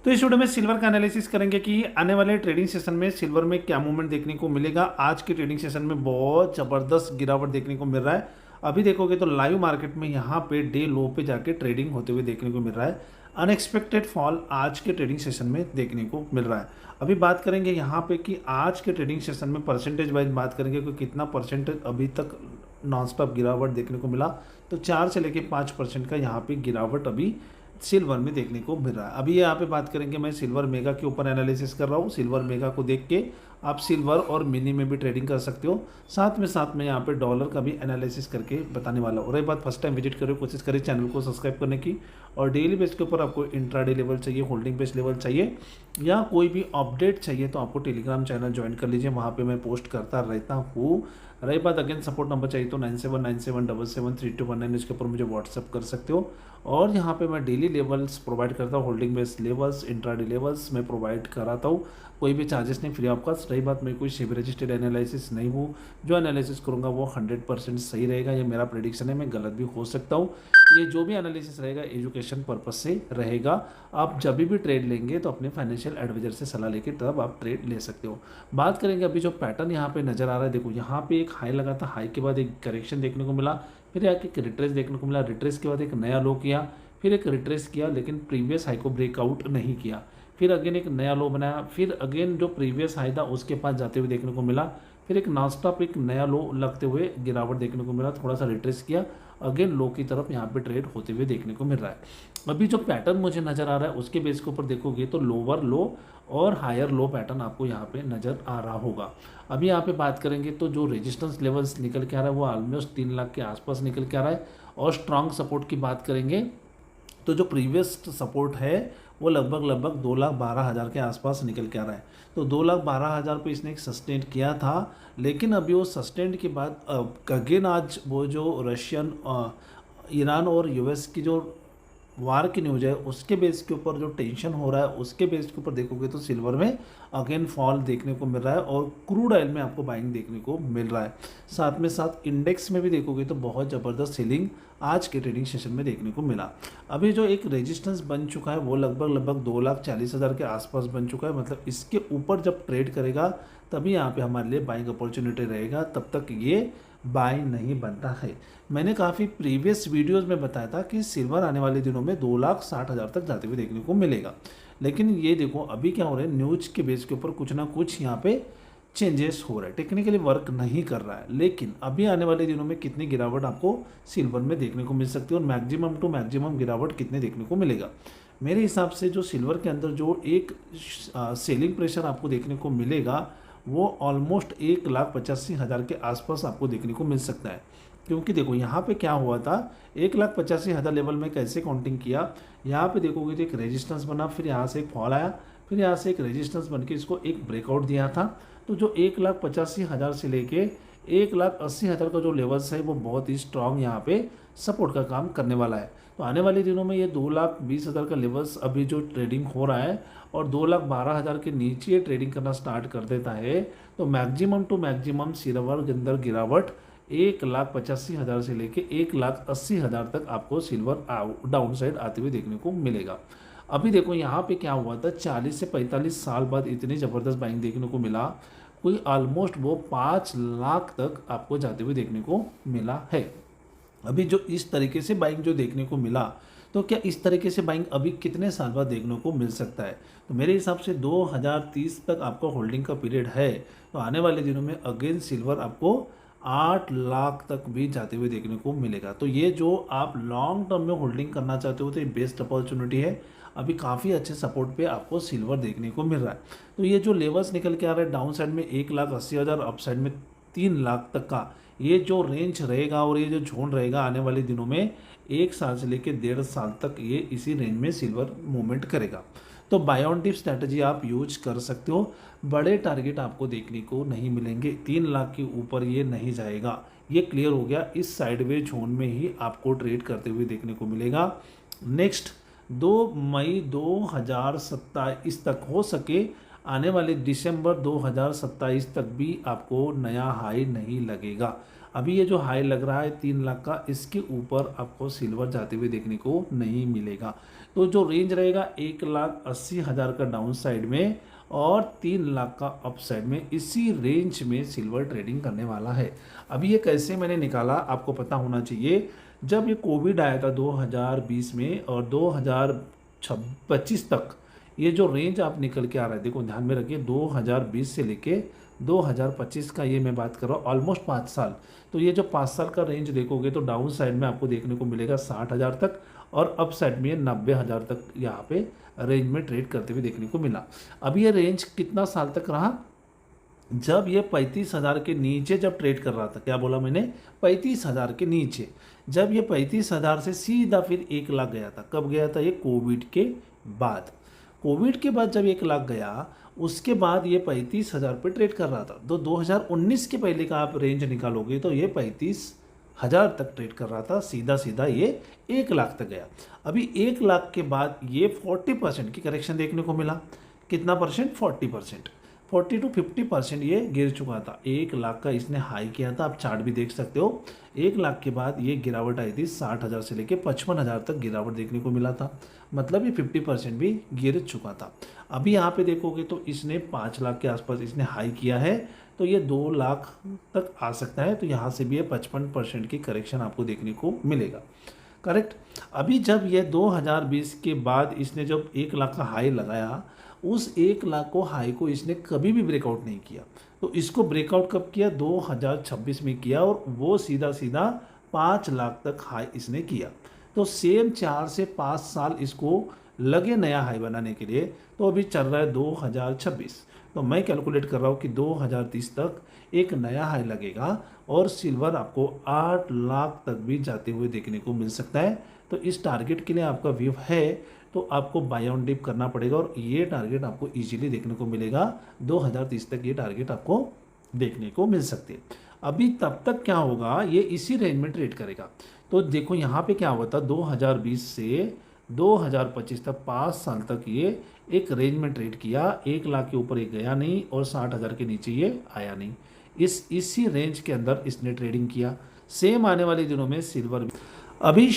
तो इस वीडियो में सिल्वर का एनालिसिस करेंगे कि आने वाले ट्रेडिंग सेशन में सिल्वर में क्या मूवमेंट देखने को मिलेगा। आज के ट्रेडिंग सेशन में बहुत ज़बरदस्त गिरावट देखने को मिल रहा है। अभी देखोगे तो लाइव मार्केट में यहाँ पे डे लो पे जाके ट्रेडिंग होते हुए देखने को मिल रहा है। अनएक्सपेक्टेड फॉल आज के ट्रेडिंग सेशन में देखने को मिल रहा है। अभी बात करेंगे यहाँ पे कि आज के ट्रेडिंग सेशन में परसेंटेज वाइज बात करेंगे कि कितना परसेंटेज अभी तक नॉन स्टॉप गिरावट देखने को मिला। तो 4 से लेके 5% का यहाँ पे गिरावट अभी सिल्वर में देखने को मिल रहा है। अभी यहाँ पे बात करेंगे, मैं सिल्वर मेगा के ऊपर एनालिसिस कर रहा हूँ। सिल्वर मेगा को देख के आप सिल्वर और मिनी में भी ट्रेडिंग कर सकते हो। साथ में यहाँ पे डॉलर का भी एनालिसिस करके बताने वाला हूँ। रही बात फर्स्ट टाइम विजिट करो, कोशिश करें चैनल को सब्सक्राइब करने की। और डेली बेस के ऊपर आपको इंट्राडे लेवल चाहिए, होल्डिंग बेस लेवल चाहिए या कोई भी अपडेट चाहिए तो आपको टेलीग्राम चैनल ज्वाइन कर लीजिए, वहाँ पर मैं पोस्ट करता रहता हूँ। रही बात अगेन सपोर्ट नंबर चाहिए तो 9797773219 इसके ऊपर मुझे व्हाट्सअप कर सकते हो। और यहाँ पे मैं डेली लेवल्स प्रोवाइड करता हूँ, holding base levels, intraday levels मैं प्रोवाइड कराता हूँ। कोई भी चार्जेस नहीं, फ्री ऑफ कॉस्ट। रही बात, मैं कोई सेबी रजिस्टर्ड एनालिसिस नहीं हूँ। जो एनालिसिस करूँगा वो 100% सही रहेगा, ये मेरा प्रेडिक्शन है, मैं गलत भी हो सकता हूँ। ये जो भी एनालिसिस रहेगा एजुकेशन पर्पस से रहेगा। आप जब भी ट्रेड लेंगे तो अपने फाइनेंशियल एडवाइजर से सलाह लेके तब आप ट्रेड ले सकते हो। बात करेंगे अभी जो पैटर्न यहाँ पे नज़र आ रहा है, देखो यहाँ पे एक हाई लगा था, हाई के बाद एक करेक्शन देखने को मिला, फिर आके एक रिट्रेस देखने को मिला, रिट्रेस के बाद एक नया लो किया, फिर एक रिट्रेस किया लेकिन प्रीवियस हाई को ब्रेकआउट नहीं किया, फिर अगेन एक नया लो बनाया, फिर अगेन जो प्रीवियस हाई था उसके पास जाते हुए देखने को मिला, फिर एक नॉन स्टॉप एक नया लो लगते हुए गिरावट देखने को मिला, थोड़ा सा रिट्रेस किया, अगेन लो की तरफ यहाँ पे ट्रेड होते हुए देखने को मिल रहा है। अभी जो पैटर्न मुझे नज़र आ रहा है उसके बेस के ऊपर देखोगे तो लोअर लो और हायर लो पैटर्न आपको यहाँ पे नज़र आ रहा होगा। अभी यहाँ पे बात करेंगे तो जो रेजिस्टेंस लेवल्स निकल के आ रहा है वो ऑलमोस्ट 3 लाख के आसपास निकल के आ रहा है। और स्ट्रांग सपोर्ट की बात करेंगे तो जो प्रीवियस सपोर्ट है वो लगभग 2,12,000 के आसपास निकल के आ रहा है। तो 2,12,000 पे इसने एक सस्टेन किया था, लेकिन अभी वो सस्टेन के बाद अगेन आज वो जो रशियन ईरान और यूएस की जो वार की न्यूज है उसके बेस के ऊपर जो टेंशन हो रहा है उसके बेस के ऊपर देखोगे तो सिल्वर में अगेन फॉल देखने को मिल रहा है और क्रूड ऑयल में आपको बाइंग देखने को मिल रहा है। साथ में साथ इंडेक्स में भी देखोगे तो बहुत ज़बरदस्त सेलिंग आज के ट्रेडिंग सेशन में देखने को मिला। अभी जो एक रेजिस्टेंस बन चुका है वो लगभग 2,40,000 के आसपास बन चुका है। मतलब इसके ऊपर जब ट्रेड करेगा तभी यहाँ पे हमारे लिए बाइंग अपॉर्चुनिटी रहेगा, तब तक ये बाय नहीं बनता है। मैंने काफ़ी प्रीवियस वीडियोस में बताया था कि सिल्वर आने वाले दिनों में 2,60,000 तक जाते हुए देखने को मिलेगा, लेकिन ये देखो अभी क्या हो रहा है, न्यूज के बेस के ऊपर कुछ ना कुछ यहाँ पे चेंजेस हो रहा है, टेक्निकली वर्क नहीं कर रहा है। लेकिन अभी आने वाले दिनों में कितनी गिरावट आपको सिल्वर में देखने को मिल सकती है और मैक्सिमम टू मैक्सिमम गिरावट कितने देखने को मिलेगा। मेरे हिसाब से जो सिल्वर के अंदर जो एक सेलिंग प्रेशर आपको देखने को मिलेगा वो ऑलमोस्ट 1,85,000 के आसपास आपको देखने को मिल सकता है। क्योंकि देखो यहाँ पे क्या हुआ था, 1,85,000 लेवल में कैसे काउंटिंग किया, यहाँ पे देखोगे तो एक रेजिस्टेंस बना, फिर यहाँ से एक फॉल आया, फिर यहाँ से एक रेजिस्टेंस बन के इसको एक ब्रेकआउट दिया था। तो जो 1,85,000 से लेके 1,80,000 का जो लेवल्स है वो बहुत ही स्ट्रांग यहाँ पे सपोर्ट का काम करने वाला है। तो आने वाले दिनों में ये 2,20,000 का लेवल्स अभी जो ट्रेडिंग हो रहा है और 2,12,000 के नीचे ट्रेडिंग करना स्टार्ट कर देता है तो मैक्सिमम टू मैक्सिमम सिल्वर के अंदर गिरावट 1,85,000 से लेके 1,80,000 तक आपको सिल्वर डाउन साइड आते हुए देखने को मिलेगा। अभी देखो यहाँ पे क्या हुआ था, 40 से 45 साल बाद इतनी ज़बरदस्त बाइंग देखने को मिला, कोई ऑलमोस्ट वो 5 लाख तक आपको जाते हुए देखने को मिला है। अभी जो इस तरीके से बाइंग जो देखने को मिला, तो क्या इस तरीके से बाइंग अभी कितने साल बाद देखने को मिल सकता है? तो मेरे हिसाब से 2030 तक आपका होल्डिंग का पीरियड है। तो आने वाले दिनों में अगेन सिल्वर आपको 8 लाख तक भी जाते हुए देखने को मिलेगा। तो ये जो आप लॉन्ग टर्म में होल्डिंग करना चाहते हो तो ये बेस्ट अपॉर्चुनिटी है। अभी काफ़ी अच्छे सपोर्ट पे आपको सिल्वर देखने को मिल रहा है। तो ये जो लेवल्स निकल के आ रहा है डाउन साइड में 1,80,000, अप साइड में 3 लाख तक का ये जो रेंज रहेगा और ये जो जोन रहेगा आने वाले दिनों में 1 साल से लेकर 1.5 साल तक ये इसी रेंज में सिल्वर मूवमेंट करेगा। तो बाय ऑन डिप स्ट्रैटेजी आप यूज कर सकते हो। बड़े टारगेट आपको देखने को नहीं मिलेंगे, 3 लाख के ऊपर ये नहीं जाएगा, ये क्लियर हो गया। इस साइडवे जोन में ही आपको ट्रेड करते हुए देखने को मिलेगा। नेक्स्ट 2 मई 2027 तक, हो सके आने वाले दिसंबर 2027 तक भी आपको नया हाई नहीं लगेगा। अभी ये जो हाई लग रहा है 3 लाख का, इसके ऊपर आपको सिल्वर जाते हुए देखने को नहीं मिलेगा। तो जो रेंज रहेगा 1,80,000 का डाउन साइड में और 3 लाख का अप साइड में, इसी रेंज में सिल्वर ट्रेडिंग करने वाला है। अभी ये कैसे मैंने निकाला आपको पता होना चाहिए। जब ये कोविड आया था 2020 में और 2025 तक, ये जो रेंज आप निकल के आ रहा है, देखो ध्यान में रखिए 2020 से लेके 2025 का ये मैं बात कर रहा हूँ, ऑलमोस्ट 5 साल। तो ये जो 5 साल का रेंज देखोगे तो डाउन साइड में आपको देखने को मिलेगा 60,000 तक और अप साइड में 90,000 तक यहाँ पे रेंज में ट्रेड करते हुए देखने को मिला। अभी ये रेंज कितना साल तक रहा? जब ये 35,000 के नीचे जब ट्रेड कर रहा था, क्या बोला मैंने? 35,000 के नीचे। जब ये 35,000 से सीधा फिर 1 लाख गया था, कब गया था? ये कोविड के बाद। कोविड के बाद जब 1 लाख गया, उसके बाद ये 35,000 पे ट्रेड कर रहा था। तो 2019 के पहले का आप रेंज निकालोगे तो ये 35,000 तक ट्रेड कर रहा था, सीधा सीधा ये 1 लाख तक गया। अभी 1 लाख के बाद ये 40% की करेक्शन देखने को मिला। कितना परसेंट? 40%। 40 to 50% ये गिर चुका था। 1 लाख का इसने हाई किया था, आप चार्ट भी देख सकते हो। 1 लाख के बाद ये गिरावट आई थी, 60,000 से लेके 55,000 तक गिरावट देखने को मिला था। मतलब ये 50% भी गिर चुका था। अभी यहाँ पे देखोगे तो इसने 5 लाख के आसपास इसने हाई किया है, तो ये 2 लाख तक आ सकता है। तो यहाँ से भी ये 55% की करेक्शन आपको देखने को मिलेगा। करेक्ट। अभी जब ये 2020 के बाद इसने जब 1 लाख का हाई लगाया, उस 1 लाख को हाई को इसने कभी भी ब्रेकआउट नहीं किया। तो इसको ब्रेकआउट कब किया? 2026 में किया और वो सीधा सीधा 5 लाख तक हाई इसने किया। तो सेम 4 से 5 साल इसको लगे नया हाई बनाने के लिए। तो अभी चल रहा है 2026, तो मैं कैलकुलेट कर रहा हूँ कि 2030 तक एक नया हाई लगेगा और सिल्वर आपको 8 लाख तक भी जाते हुए देखने को मिल सकता है। तो इस टारगेट के लिए आपका व्यू है तो आपको बाय ऑन डिप करना पड़ेगा और ये टारगेट आपको इजीली देखने को मिलेगा। 2030 तक ये टारगेट आपको देखने को मिल सकती है। अभी तब तक क्या होगा, ये इसी रेंज में ट्रेड करेगा। तो देखो यहाँ पे क्या हुआ था, 2020 से 2025 तक 5 साल तक ये एक रेंज में ट्रेड किया। 1 लाख के ऊपर ये गया नहीं और 60,000 के नीचे ये आया नहीं। इसी रेंज के अंदर इसने ट्रेडिंग किया। सेम आने वाले दिनों में सिल्वर अभी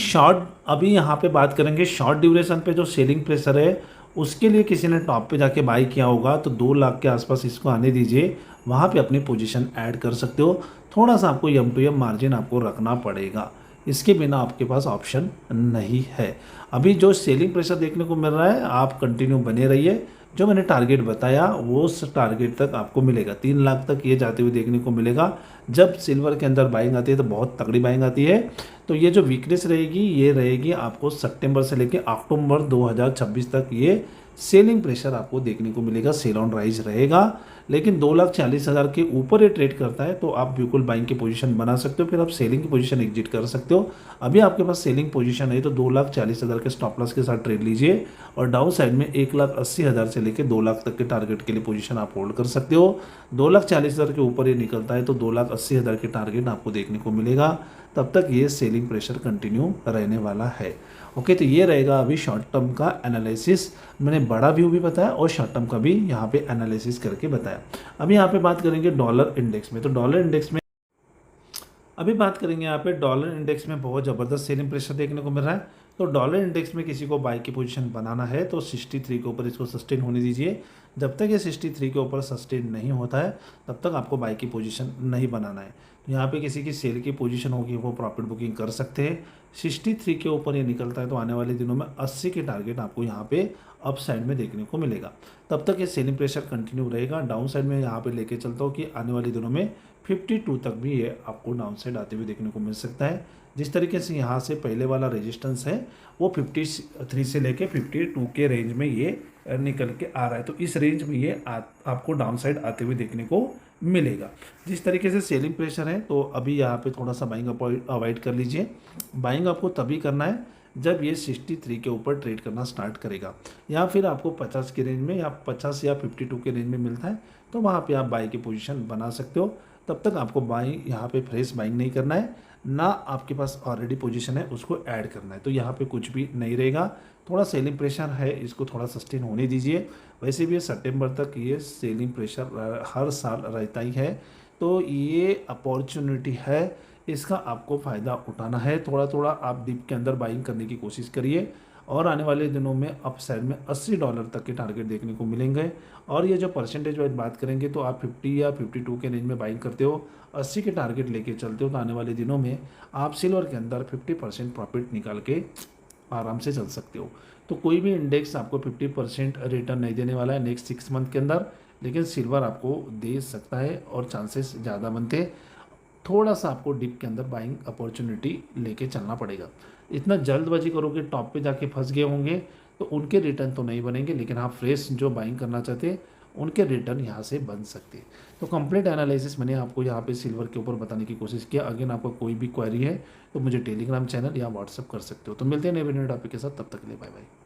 यहाँ पे बात करेंगे शॉर्ट ड्यूरेशन पे जो सेलिंग प्रेशर है, उसके लिए किसी ने टॉप पे जाके बाई किया होगा तो 2 लाख के आसपास इसको आने दीजिए, वहाँ पे अपनी पोजीशन ऐड कर सकते हो। थोड़ा सा आपको एम टू एम मार्जिन आपको रखना पड़ेगा, इसके बिना आपके पास ऑप्शन नहीं है। अभी जो सेलिंग प्रेशर देखने को मिल रहा है, आप कंटिन्यू बने रहिए। जो मैंने टारगेट बताया वो उस टारगेट तक आपको मिलेगा। 3 लाख तक ये जाते हुए देखने को मिलेगा। जब सिल्वर के अंदर बाइंग आती है तो बहुत तगड़ी बाइंग आती है। तो ये जो वीकनेस रहेगी ये रहेगी आपको सितंबर से लेके अक्टूबर 2026 तक ये सेलिंग प्रेशर आपको देखने को मिलेगा। सेल ऑन राइज रहेगा, लेकिन 2,40,000 के ऊपर ये ट्रेड करता है तो आप बिल्कुल बाइंग की पोजीशन बना सकते हो, फिर आप सेलिंग की पोजीशन एग्जिट कर सकते हो। अभी आपके पास सेलिंग पोजीशन है तो 2,40,000 के स्टॉप लॉस के साथ ट्रेड लीजिए और डाउन साइड में 1,80,000 से लेकर 2 लाख तक के टारगेट के लिए पोजीशन आप होल्ड कर सकते हो। 2,40,000 के ऊपर ये निकलता है तो 2,80,000 के टारगेट आपको देखने को मिलेगा। तब तक ये सेलिंग प्रेशर कंटिन्यू रहने वाला है। ओके, तो ये रहेगा अभी शॉर्ट टर्म का एनालिसिस। मैंने बड़ा व्यू भी बताया और शॉर्ट टर्म का भी यहाँ पे एनालिसिस करके बताया। अभी यहाँ पे बात करेंगे डॉलर इंडेक्स में। तो डॉलर इंडेक्स में अभी बात करेंगे यहाँ पे डॉलर इंडेक्स में बहुत ज़बरदस्त सेलिंग प्रेशर देखने को मिल रहा है। तो डॉलर इंडेक्स में किसी को बाई की पोजीशन बनाना है तो 63 के ऊपर इसको सस्टेन होने दीजिए। जब तक ये 63 के ऊपर सस्टेन नहीं होता है तब तक आपको बाई की पोजीशन नहीं बनाना है। यहाँ पे किसी की सेल की पोजीशन होगी वो प्रॉफिट बुकिंग कर सकते हैं। 63 के ऊपर ये निकलता है तो आने वाले दिनों में 80 के टारगेट आपको यहाँ पे अप साइड में देखने को मिलेगा। तब तक ये सेलिंग प्रेशर कंटिन्यू रहेगा। डाउन साइड में यहाँ पे लेके चलता हूँ कि आने वाले दिनों में 52 तक भी ये आपको डाउन साइड आते हुए देखने को मिल सकता है। जिस तरीके से यहाँ से पहले वाला रेजिस्टेंस है वो 53 से लेके 52 के रेंज में ये निकल के आ रहा है, तो इस रेंज में ये आपको डाउन साइड आते हुए देखने को मिलेगा। जिस तरीके से सेलिंग प्रेशर है तो अभी यहाँ पे थोड़ा सा बाइंग अवॉइड कर लीजिए। बाइंग आपको तभी करना है जब ये 63 के ऊपर ट्रेड करना स्टार्ट करेगा, या फिर आपको 50 के रेंज में या 50 या 52 के रेंज में मिलता है तो वहाँ पे आप बाई की पोजीशन बना सकते हो। तब तक आपको बाई यहाँ पे फ्रेश बाइंग नहीं करना है, ना आपके पास ऑलरेडी पोजीशन है उसको ऐड करना है। तो यहाँ पे कुछ भी नहीं रहेगा। थोड़ा सेलिंग प्रेशर है, इसको थोड़ा सस्टेन होने दीजिए। वैसे भी सितंबर तक ये सेलिंग प्रेशर हर साल रहता ही है, तो तो ये अपॉर्चुनिटी है, इसका आपको फ़ायदा उठाना है। थोड़ा थोड़ा आप डिप के अंदर बाइंग करने की कोशिश करिए और आने वाले दिनों में अपसाइड में $80 तक के टारगेट देखने को मिलेंगे। और ये जो परसेंटेज वाइज बात करेंगे तो आप 50 या 52 के रेंज में बाइंग करते हो, 80 के टारगेट लेके चलते हो, तो आने वाले दिनों में आप सिल्वर के अंदर 50% प्रॉफिट निकाल के आराम से चल सकते हो। तो कोई भी इंडेक्स आपको 50% रिटर्न नहीं देने वाला है नेक्स्ट 6 मंथ के अंदर, लेकिन सिल्वर आपको दे सकता है और चांसेस ज़्यादा बनते हैं। थोड़ा सा आपको डिप के अंदर बाइंग अपॉर्चुनिटी लेके चलना पड़ेगा। इतना जल्दबाजी करोगे टॉप पे जाके फंस गए होंगे तो उनके रिटर्न तो नहीं बनेंगे, लेकिन हाँ फ्रेश जो बाइंग करना चाहते हैं उनके रिटर्न यहाँ से बन सकते हैं। तो कंप्लीट एनालिसिस मैंने आपको यहाँ पे सिल्वर के ऊपर बताने की कोशिश किया। अगेन आपको कोई भी क्वेरी है तो मुझे टेलीग्राम चैनल या व्हाट्सअप कर सकते हो। तो मिलते हैं नए वीडियो टॉपिक के साथ, तब तक के लिए बाय बाय।